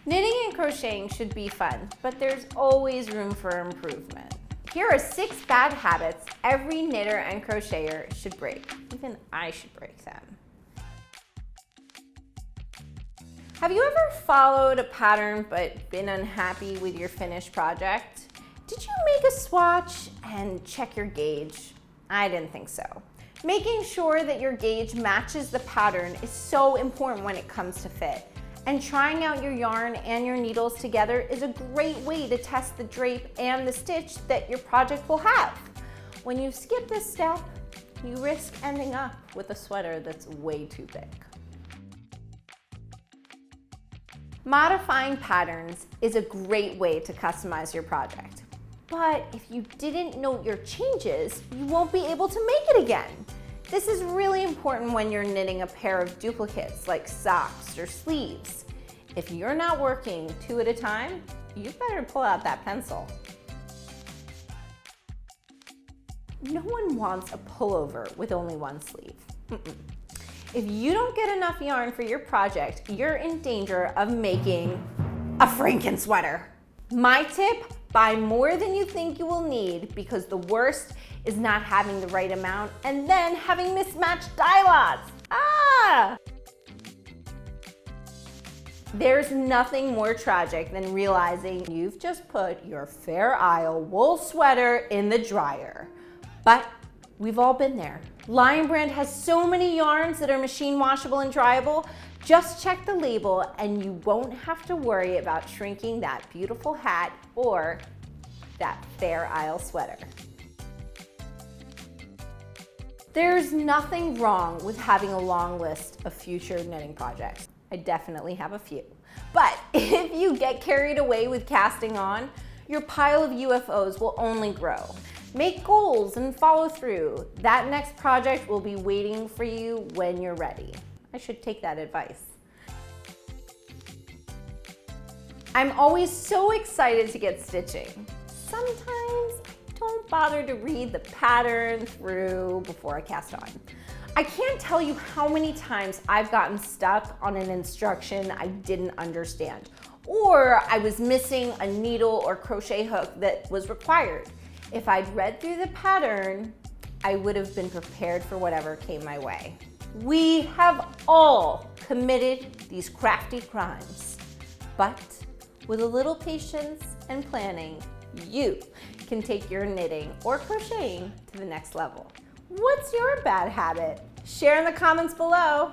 Knitting and crocheting should be fun, but there's always room for improvement. Here are 6 bad habits every knitter and crocheter should break. Even I should break them. Have you ever followed a pattern but been unhappy with your finished project? Did you make a swatch and check your gauge? I didn't think so. Making sure that your gauge matches the pattern is so important when it comes to fit. And trying out your yarn and your needles together is a great way to test the drape and the stitch that your project will have. When you skip this step, you risk ending up with a sweater that's way too big. Modifying patterns is a great way to customize your project. But if you didn't note your changes, you won't be able to make it again. This is really important when you're knitting a pair of duplicates like socks or sleeves. If you're not working 2 at a time, you better pull out that pencil. No one wants a pullover with only one sleeve. If you don't get enough yarn for your project, you're in danger of making a Franken sweater. My tip, buy more than you think you will need, because the worst is not having the right amount and then having mismatched dye lots. There's nothing more tragic than realizing you've just put your Fair Isle wool sweater in the dryer. But we've all been there. Lion Brand has so many yarns that are machine washable and dryable. Just check the label and you won't have to worry about shrinking that beautiful hat or that Fair Isle sweater. There's nothing wrong with having a long list of future knitting projects. I definitely have a few. But if you get carried away with casting on, your pile of UFOs will only grow. Make goals and follow through. That next project will be waiting for you when you're ready. I should take that advice. I'm always so excited to get stitching. Sometimes I don't bother to read the pattern through before I cast on. I can't tell you how many times I've gotten stuck on an instruction I didn't understand, or I was missing a needle or crochet hook that was required. If I'd read through the pattern, I would have been prepared for whatever came my way. We have all committed these crafty crimes, but with a little patience and planning, you can take your knitting or crocheting to the next level. What's your bad habit? Share in the comments below.